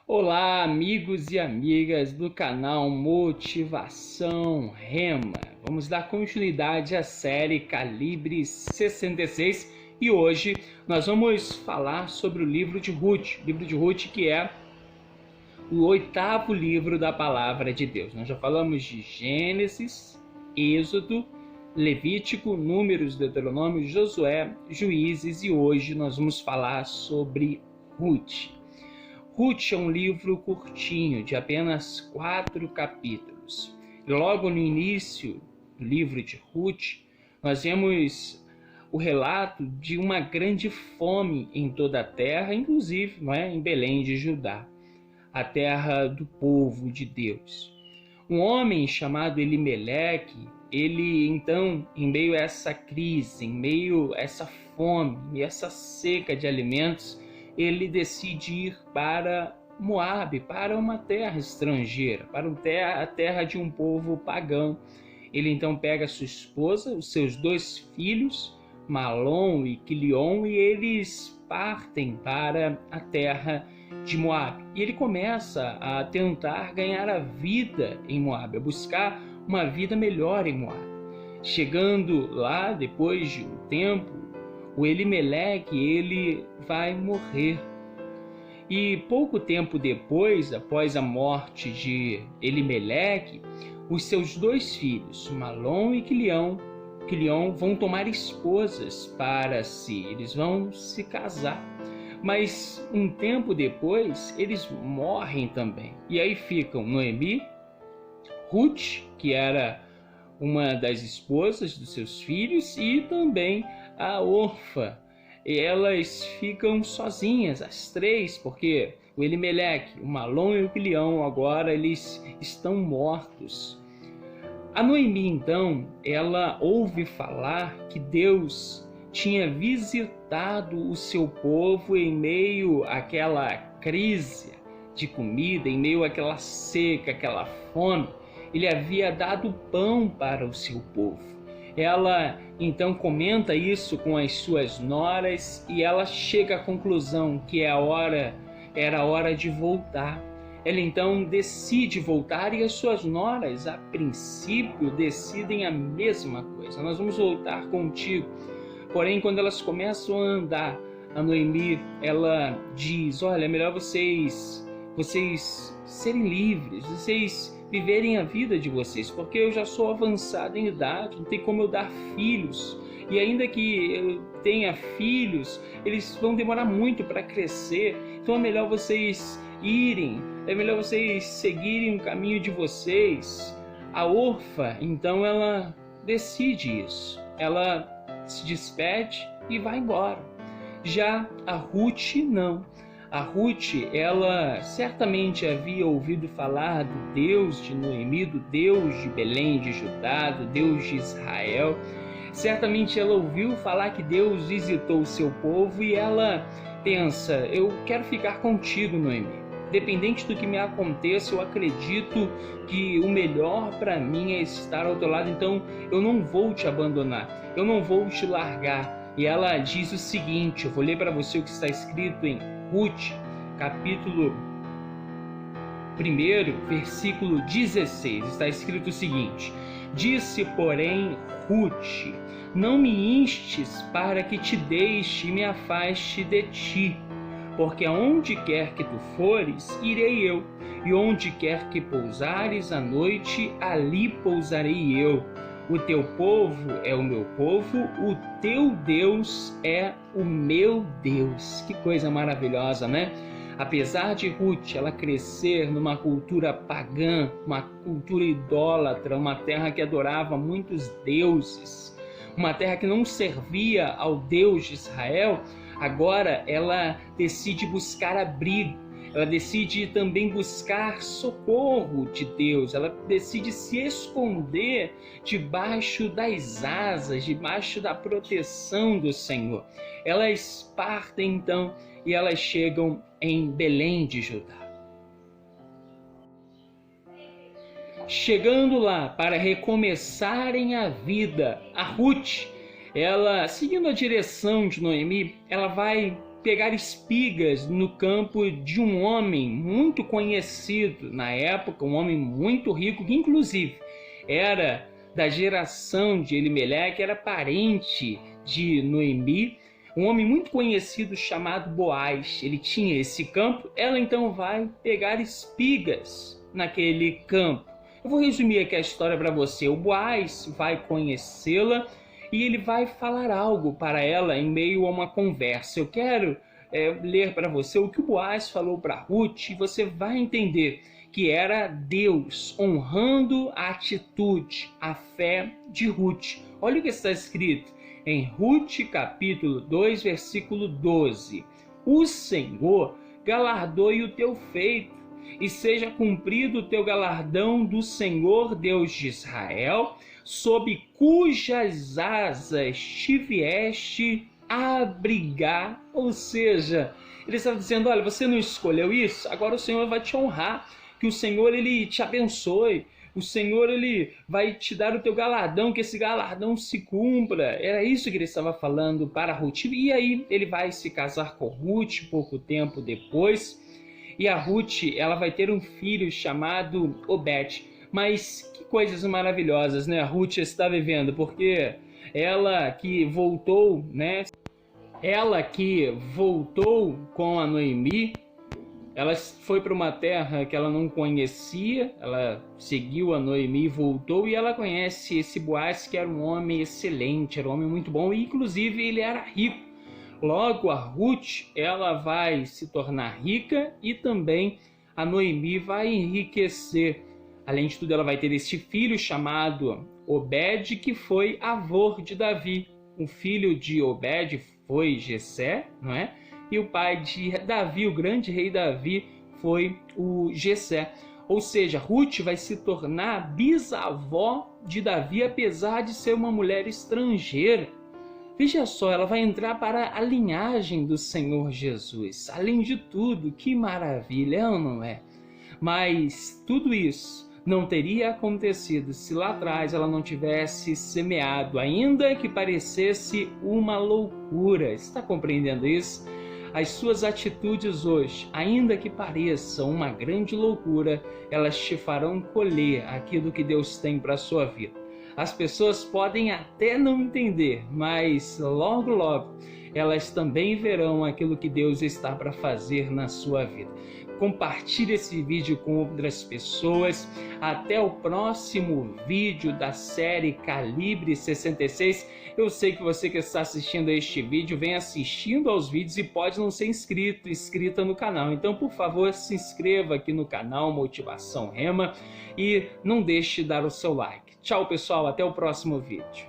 Olá, amigos e amigas do canal Motivação Rema. Vamos dar continuidade à série Calibre 66 e hoje nós vamos falar sobre o livro de Ruth. Livro de Ruth, que é o 8º livro da Palavra de Deus. Nós já falamos de Gênesis, Êxodo, Levítico, Números, Deuteronômio, Josué, Juízes e hoje nós vamos falar sobre Ruth. Ruth é um livro curtinho, de apenas 4 capítulos. Logo no início do livro de Ruth, nós vemos o relato de uma grande fome em toda a terra, inclusive em Belém de Judá, a terra do povo de Deus. Um homem chamado Elimeleque, ele então, em meio a essa crise, em meio a essa fome e essa seca de alimentos, ele decide ir para Moabe, para uma terra estrangeira, para a terra de um povo pagão. Ele então pega sua esposa, os seus 2 filhos, Malom e Quilion, e eles partem para a terra de Moabe. E ele começa a tentar ganhar a vida em Moabe, a buscar uma vida melhor em Moabe. Chegando lá, depois de um tempo, o Elimeleque, ele vai morrer. E pouco tempo depois, após a morte de Elimeleque, os seus 2 filhos, Malom e Quilion, vão tomar esposas para si. Eles vão se casar. Mas um tempo depois, eles morrem também. E aí ficam Noemi, Ruth, que era uma das esposas dos seus filhos, e também a Orfa. E elas ficam sozinhas, as 3, porque o Elimeleque, o Malom e o Quilion agora eles estão mortos. A Noemi então, ela ouve falar que Deus tinha visitado o seu povo em meio àquela crise de comida, em meio àquela seca, aquela fome. Ele havia dado pão para o seu povo. Ela então comenta isso com as suas noras e ela chega à conclusão que era a hora de voltar. Ela então decide voltar e as suas noras, a princípio, decidem a mesma coisa. Nós vamos voltar contigo. Porém, quando elas começam a andar, a Noemi, ela diz: olha, é melhor vocês serem livres, vocês viverem a vida de vocês, porque eu já sou avançada em idade, não tem como eu dar filhos, e ainda que eu tenha filhos, eles vão demorar muito para crescer, então é melhor vocês irem, é melhor vocês seguirem o caminho de vocês. A Orfa, então, ela decide isso, ela se despede e vai embora. Já a Ruth não. A Ruth, ela certamente havia ouvido falar do Deus de Noemi, do Deus de Belém de Judá, do Deus de Israel. Certamente ela ouviu falar que Deus visitou o seu povo e ela pensa: eu quero ficar contigo, Noemi. Independente do que me aconteça, eu acredito que o melhor para mim é estar ao teu lado, então eu não vou te abandonar, eu não vou te largar. E ela diz o seguinte, eu vou ler para você o que está escrito em Ruth, capítulo 1, versículo 16. Está escrito o seguinte: disse, porém, Ruth: não me instes para que te deixe e me afaste de ti, porque aonde quer que tu fores, irei eu, e onde quer que pousares à noite, ali pousarei eu. O teu povo é o meu povo, o teu Deus é o meu Deus. Que coisa maravilhosa, né? Apesar de Ruth ela crescer numa cultura pagã, uma cultura idólatra, uma terra que adorava muitos deuses, uma terra que não servia ao Deus de Israel, agora ela decide buscar abrigo. Ela decide também buscar socorro de Deus. Ela decide se esconder debaixo das asas, debaixo da proteção do Senhor. Elas partem então e elas chegam em Belém de Judá. Chegando lá para recomeçarem a vida, a Ruth, ela, seguindo a direção de Noemi, ela vai pegar espigas no campo de um homem muito conhecido na época, um homem muito rico, que inclusive era da geração de Elimeleque, era parente de Noemi, um homem muito conhecido chamado Boaz. Ele tinha esse campo, ela então vai pegar espigas naquele campo. Eu vou resumir aqui a história para você. O Boaz vai conhecê-la e ele vai falar algo para ela em meio a uma conversa. Eu quero ler para você o que o Boaz falou para Ruth, e você vai entender que era Deus honrando a atitude, a fé de Ruth. Olha o que está escrito em Ruth capítulo 2, versículo 12. O Senhor galardoe o teu feito, e seja cumprido o teu galardão do Senhor Deus de Israel, sob cujas asas te vieste abrigar. Ou seja, ele estava dizendo, olha, você não escolheu isso, agora o Senhor vai te honrar, que o Senhor ele te abençoe, o Senhor ele vai te dar o teu galardão, que esse galardão se cumpra. Era isso que ele estava falando para Ruth. E aí ele vai se casar com Ruth pouco tempo depois, e a Ruth ela vai ter um filho chamado Obed. Mas que coisas maravilhosas, né? A Ruth está vivendo, porque ela que voltou, né? Ela que voltou com a Noemi, ela foi para uma terra que ela não conhecia, ela seguiu a Noemi e voltou, e ela conhece esse Boaz, que era um homem excelente, era um homem muito bom, e inclusive ele era rico. Logo a Ruth, ela vai se tornar rica, e também a Noemi vai enriquecer. Além de tudo, ela vai ter este filho chamado Obed, que foi avô de Davi. O filho de Obed foi Jessé, não é? E o pai de Davi, o grande rei Davi, foi o Jessé. Ou seja, Ruth vai se tornar bisavó de Davi, apesar de ser uma mulher estrangeira. Veja só, ela vai entrar para a linhagem do Senhor Jesus. Além de tudo, que maravilha, não é? Mas tudo isso não teria acontecido se lá atrás ela não tivesse semeado, ainda que parecesse uma loucura. Está compreendendo isso? As suas atitudes hoje, ainda que pareçam uma grande loucura, elas te farão colher aquilo que Deus tem para a sua vida. As pessoas podem até não entender, mas logo, logo, elas também verão aquilo que Deus está para fazer na sua vida. Compartilhe esse vídeo com outras pessoas. Até o próximo vídeo da série Calibre 66. Eu sei que você que está assistindo a este vídeo vem assistindo aos vídeos e pode não ser inscrita no canal. Então, por favor, se inscreva aqui no canal Motivação Rema e não deixe de dar o seu like. Tchau, pessoal. Até o próximo vídeo.